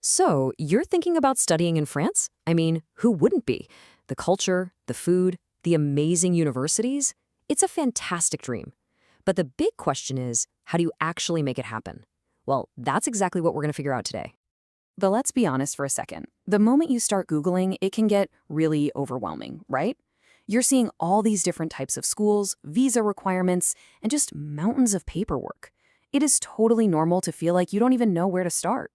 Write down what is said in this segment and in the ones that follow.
So, you're thinking about studying in France? I mean, who wouldn't be? The culture, the food, the amazing universities? It's a fantastic dream. But the big question is, how do you actually make it happen? Well, that's exactly what we're going to figure out today. But let's be honest for a second. The moment you start Googling, it can get really overwhelming, right? You're seeing all these different types of schools, visa requirements, and just mountains of paperwork. It is totally normal to feel like you don't even know where to start.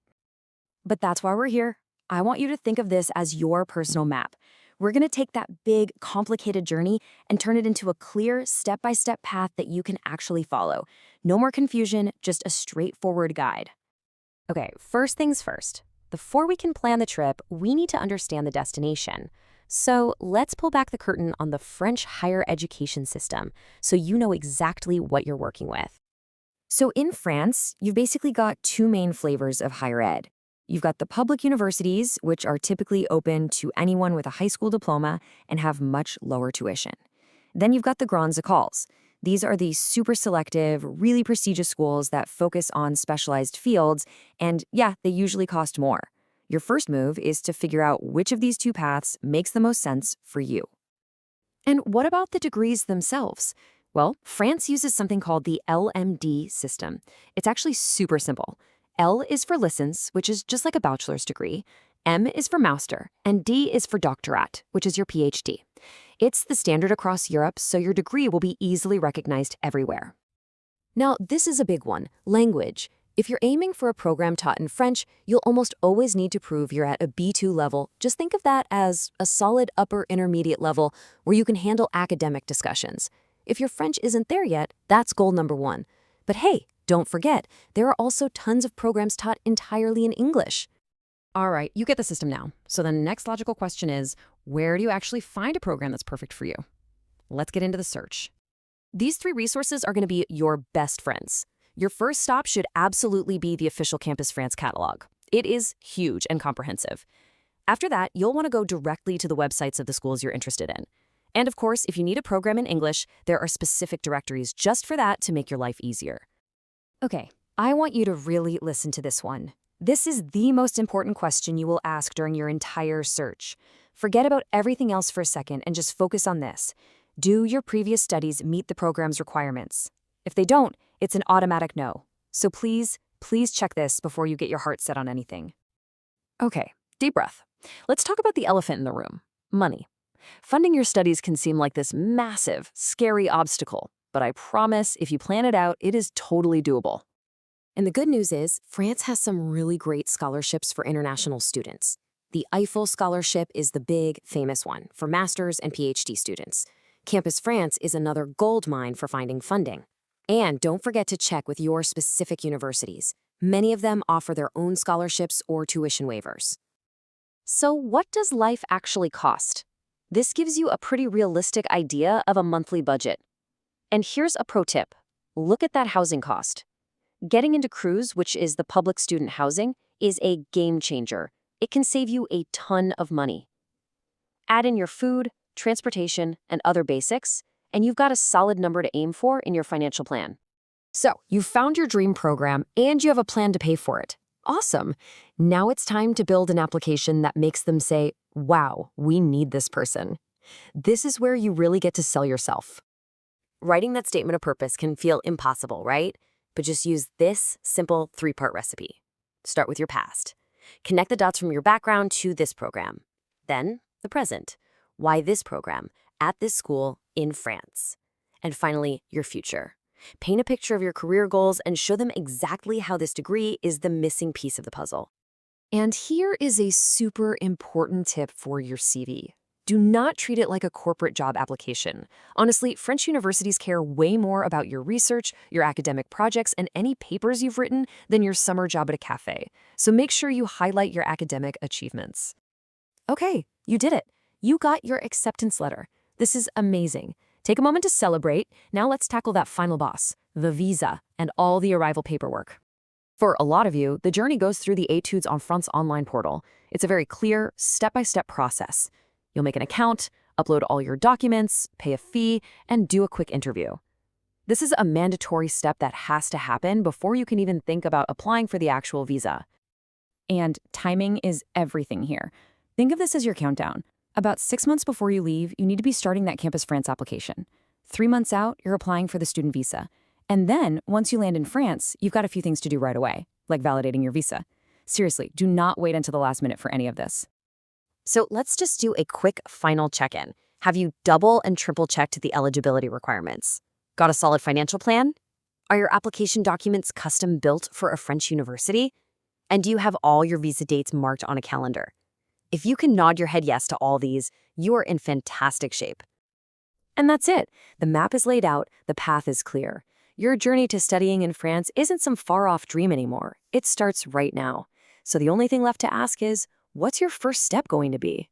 But that's why we're here. I want you to think of this as your personal map. We're going to take that big, complicated journey and turn it into a clear, step-by-step path that you can actually follow. No more confusion, just a straightforward guide. Okay, first things first. Before we can plan the trip, we need to understand the destination. So let's pull back the curtain on the French higher education system so you know exactly what you're working with. So in France, you've basically got two main flavors of higher ed. You've got the public universities, which are typically open to anyone with a high school diploma and have much lower tuition. Then you've got the grandes écoles. These are the super selective, really prestigious schools that focus on specialized fields, and yeah, they usually cost more. Your first move is to figure out which of these two paths makes the most sense for you. And what about the degrees themselves? Well, France uses something called the LMD system. It's actually super simple. L is for licence, which is just like a bachelor's degree. M is for master, and D is for doctorat, which is your PhD. It's the standard across Europe, so your degree will be easily recognized everywhere. Now, this is a big one, language. If you're aiming for a program taught in French, you'll almost always need to prove you're at a B2 level. Just think of that as a solid upper intermediate level where you can handle academic discussions. If your French isn't there yet, that's goal number one. But hey, don't forget, there are also tons of programs taught entirely in English. All right, you get the system now. So the next logical question is, where do you actually find a program that's perfect for you? Let's get into the search. These three resources are going to be your best friends. Your first stop should absolutely be the official Campus France catalog. It is huge and comprehensive. After that, you'll want to go directly to the websites of the schools you're interested in. And of course, if you need a program in English, there are specific directories just for that to make your life easier. Okay, I want you to really listen to this one. This is the most important question you will ask during your entire search. Forget about everything else for a second and just focus on this. Do your previous studies meet the program's requirements? If they don't, it's an automatic no. So please check this before you get your heart set on anything. Okay, deep breath. Let's talk about the elephant in the room, money. Funding your studies can seem like this massive, scary obstacle, but I promise if you plan it out, it is totally doable. And the good news is, France has some really great scholarships for international students. The Eiffel Scholarship is the big, famous one for master's and PhD students. Campus France is another gold mine for finding funding. And don't forget to check with your specific universities. Many of them offer their own scholarships or tuition waivers. So what does life actually cost? This gives you a pretty realistic idea of a monthly budget. And here's a pro tip. Look at that housing cost. Getting into Cruz, which is the public student housing, is a game changer. It can save you a ton of money. Add in your food, transportation, and other basics, and you've got a solid number to aim for in your financial plan. So, you've found your dream program, and you have a plan to pay for it. Awesome. Now it's time to build an application that makes them say, wow, we need this person. This is where you really get to sell yourself. Writing that statement of purpose can feel impossible, right? But just use this simple three-part recipe. Start with your past. Connect the dots from your background to this program. Then, the present. Why this program, at this school, in France. And finally, your future. Paint a picture of your career goals and show them exactly how this degree is the missing piece of the puzzle. And here is a super important tip for your CV. Do not treat it like a corporate job application. Honestly, French universities care way more about your research, your academic projects, and any papers you've written than your summer job at a cafe. So make sure you highlight your academic achievements. Okay, you did it. You got your acceptance letter. This is amazing. Take a moment to celebrate. Now let's tackle that final boss, the visa, and all the arrival paperwork. For a lot of you, the journey goes through the Etudes en France online portal. It's a very clear, step-by-step process. You'll make an account, upload all your documents, pay a fee, and do a quick interview. This is a mandatory step that has to happen before you can even think about applying for the actual visa. And timing is everything here. Think of this as your countdown. About 6 months before you leave, you need to be starting that Campus France application. 3 months out, you're applying for the student visa. And then, once you land in France, you've got a few things to do right away, like validating your visa. Seriously, do not wait until the last minute for any of this. So let's just do a quick final check-in. Have you double and triple checked the eligibility requirements? Got a solid financial plan? Are your application documents custom built for a French university? And do you have all your visa dates marked on a calendar? If you can nod your head yes to all these, you are in fantastic shape. And that's it. The map is laid out, the path is clear. Your journey to studying in France isn't some far-off dream anymore. It starts right now. So the only thing left to ask is, what's your first step going to be?